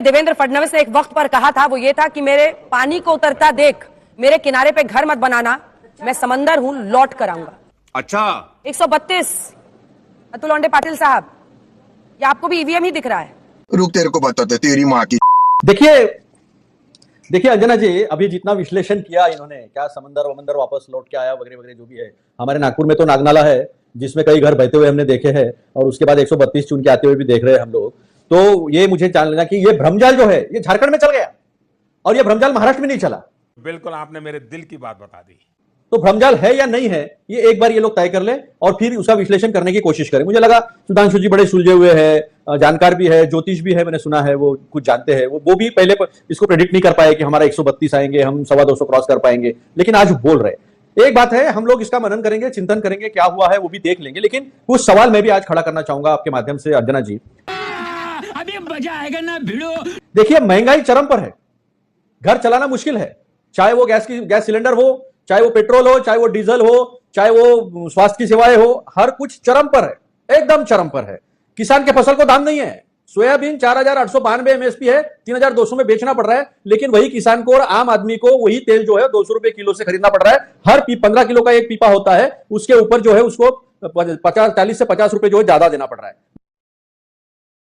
देवेंद्र फडणवीस ने एक वक्त पर कहा था, वो ये था कि मेरे पानी को उतरता देख मेरे किनारे पे घर मत बनाना, मैं समंदर हूं, लौट कर आऊंगा। अच्छा 132 अतुल लोंढे पाटिल साहब, ये आपको भी ईवीएम ही दिख रहा है? रुक तेरे को बताते तेरी माँ की। देखिए अंजना जी, अभी जितना विश्लेषण किया इन्होंने, क्या समंदर वमंदर वापस लौट के आया वगैरह वगैरह जो भी है, हमारे नागपुर में तो नागनाला है जिसमें कई घर बहते हुए हमने देखे हैं, और उसके बाद 132 चुन के आते हुए भी देख रहे हैं हम लोग। तो ये मुझे जान लेना कि ये भ्रमजाल जो है ये झारखंड में चल गया और ये भ्रमजाल महाराष्ट्र में नहीं चला। बिल्कुल आपने मेरे दिल की बात बता दी। तो भ्रमजाल है या नहीं है, ये एक बार ये लोग तय कर ले और फिर उसका विश्लेषण करने की कोशिश करें। मुझे लगा सुधांशु जी बड़े सुलझे हुए हैं, जानकार भी है, ज्योतिष भी है, मैंने सुना है वो कुछ जानते हैं, वो भी पहले इसको प्रेडिक्ट नहीं कर पाए कि हमारा 132 आएंगे, हम 225 क्रॉस कर पाएंगे, लेकिन आज बोल रहे। एक बात है, हम लोग इसका मनन करेंगे, चिंतन करेंगे, क्या हुआ है वो भी देख लेंगे, लेकिन कुछ सवाल मैं भी आज खड़ा करना चाहूंगा आपके माध्यम से अंजना जी। अभी मजा आएगा ना भिड़ो। देखिए महंगाई चरम पर है, घर चलाना मुश्किल है, चाहे वो गैस सिलेंडर हो, चाहे वो पेट्रोल हो, चाहे वो डीजल हो, चाहे वो स्वास्थ्य की सेवाएं हो, हर कुछ चरम पर है, एकदम चरम पर है। किसान के फसल को दाम नहीं है, सोयाबीन 4,892 एमएसपी है, 3,200 में बेचना पड़ रहा है, लेकिन वही किसान को और आम आदमी को वही तेल जो है 200 रुपए किलो से खरीदना पड़ रहा है। हर 15 किलो का एक पीपा होता है, उसके ऊपर जो है उसको 40 से 50 रुपए जो है ज्यादा देना पड़ रहा है।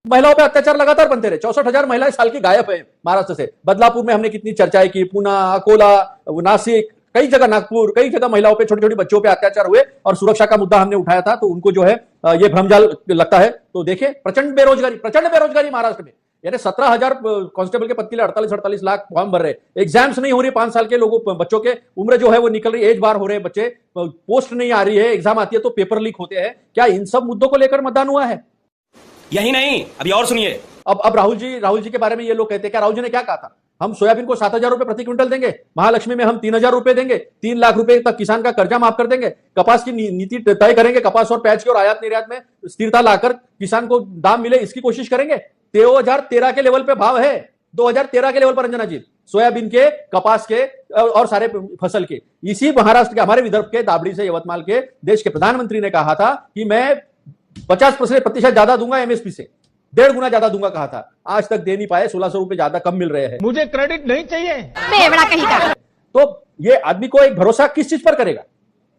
महिलाओं पे अत्याचार लगातार बनते रहे, 64,000 महिलाएं साल की गायब है महाराष्ट्र से। बदलापुर में हमने कितनी चर्चाएं की, पुणे, अकोला, नासिक, कई जगह, नागपुर, कई जगह महिलाओं पे, छोटे छोटे बच्चों पे अत्याचार हुए और सुरक्षा का मुद्दा हमने उठाया था, तो उनको जो है ये भ्रमजाल लगता है। तो देखिए प्रचंड बेरोजगारी महाराष्ट्र में, यानी 17,000 कांस्टेबल के पद के लिए 48 लाख फॉर्म भर रहे, एग्जाम्स नहीं हो रही, 5 साल के लोगों बच्चों के उम्र जो है वो निकल रही, एज बार हो रहे बच्चे, पोस्ट नहीं आ रही है, एग्जाम आती है तो पेपर लीक होते हैं। क्या इन सब मुद्दों को लेकर मतदान हुआ है? यही नहीं, अभी और सुनिए। अब राहुल जी के बारे में ये लोग कहते हैं, क्या राहुल जी ने क्या कहा था? हम सोयाबीन को 7,000 रुपए प्रति क्विंटल देंगे, महालक्ष्मी में हम 3,000 रुपए देंगे, 3 लाख रुपए तक किसान का कर्जा माफ कर देंगे, कपास की नीति तय करेंगे, कपास और प्याज की और आयात निर्यात में स्थिरता लाकर किसान को दाम मिले, इसकी कोशिश करेंगे। 2013 के लेवल पे भाव है, 2013 के लेवल पर अंजना जी, सोयाबीन के, कपास के और सारे फसल के। इसी महाराष्ट्र के, हमारे विदर्भ के दाबड़ी से यवतमाल के देश के प्रधानमंत्री ने कहा था कि मैं 50% ज्यादा दूंगा एमएसपी से, 1.5 गुना ज्यादा दूंगा कहा था। आज तक दे नहीं पाए, 1,600 रुपए ज्यादा कम मिल रहे हैं। मुझे क्रेडिट नहीं चाहिए। तो ये आदमी को एक भरोसा किस चीज पर करेगा?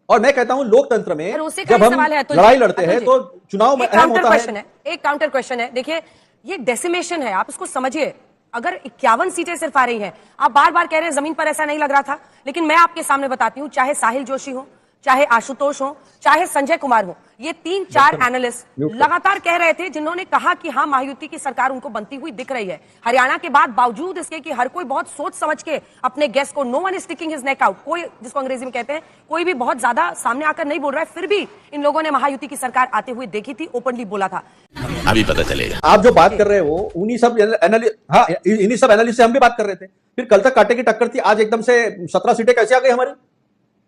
और मैं कहता हूं लोकतंत्र में जब हम लड़ाई लड़ते हैं तो चुनाव में अहम होता है। एक काउंटर क्वेश्चन है, देखिए ये डेसिमेशन है, आप इसको समझिए। अगर 51 सीटें सिर्फ आ रही हैं, आप बार बार कह रहे हैं जमीन पर ऐसा नहीं लग रहा था, लेकिन मैं आपके सामने बताती हूं, चाहे साहिल जोशी हो, चाहे आशुतोष हो, चाहे संजय कुमार हो, ये 3-4 एनालिस्ट लगातार कह रहे थे, जिन्होंने कहा कि हाँ महायुति की सरकार उनको बनती हुई दिख रही है। हरियाणा के बाद बावजूद इसके कि हर कोई बहुत सोच समझ के अपने गेस को, no one is sticking his neck out, कोई, जिसको अंग्रेजी में कहते हैं, कोई भी बहुत ज्यादा सामने आकर नहीं बोल रहा है, फिर भी इन लोगों ने महायुति की सरकार आते हुए देखी थी, ओपनली बोला था। अभी पता चलेगा। आप जो बात कर रहे हो इन्हीं सब एनालिस्ट से हम भी बात कर रहे थे। फिर कल तक कांटे की टक्कर थी, आज एकदम से 17 सीटें कैसे आ गई हमारी?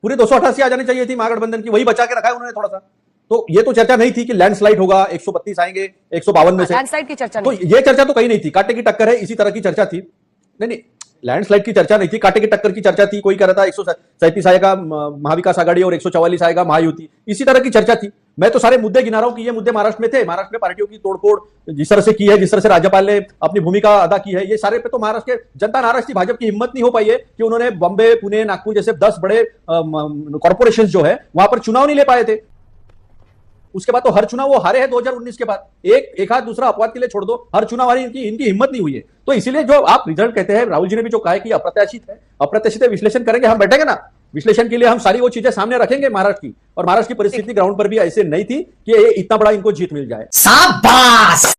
पूरी 288 आ जानी चाहिए थी महागठबंधन की, वही बचा के रखा है उन्होंने थोड़ा सा। तो ये तो चर्चा नहीं थी कि लैंडस्लाइड होगा, 132 आएंगे 152 में से, लैंडस्लाइड की चर्चा तो ये चर्चा तो कहीं नहीं थी। कांटे की टक्कर है, इसी तरह की चर्चा थी। नहीं, लैंडस्लाइड की चर्चा नहीं थी, कांटे की टक्कर की चर्चा थी। कोई कह रहा था 137 आएगा महाविकास आघाड़ी और 144 आएगा महायुति, इसी तरह की चर्चा थी। मैं तो सारे मुद्दे गिना रहा हूं कि ये मुद्दे महाराष्ट्र में थे। महाराष्ट्र में पार्टियों की तोड़फोड़ जिस तरह से की है, जिस तरह से राज्यपाल ने अपनी भूमिका अदा की है, ये सारे पे तो महाराष्ट्र के जनता नाराज थी। भाजपा की हिम्मत नहीं हो पाई है कि उन्होंने बॉम्बे, पुणे, नागपुर जैसे 10 बड़े कॉर्पोरेशन जो है वहां पर चुनाव नहीं ले पाए थे। उसके बाद तो हर चुनाव वो हारे हैं 2019 के बाद। एक हाथ दूसरा अपवाद के लिए छोड़ दो, हर चुनाव हारी, इनकी हिम्मत नहीं हुई है। तो इसीलिए जो आप रिजल्ट कहते हैं, राहुल जी ने भी जो कहा है कि अप्रत्याशित है, विश्लेषण करेंगे, हम बैठेंगे ना विश्लेषण के लिए, हम सारी वो चीजें सामने रखेंगे महाराष्ट्र की। और महाराष्ट्र की परिस्थिति ग्राउंड पर भी ऐसे नहीं थी कि इतना बड़ा इनको जीत मिल जाए। शाबाश।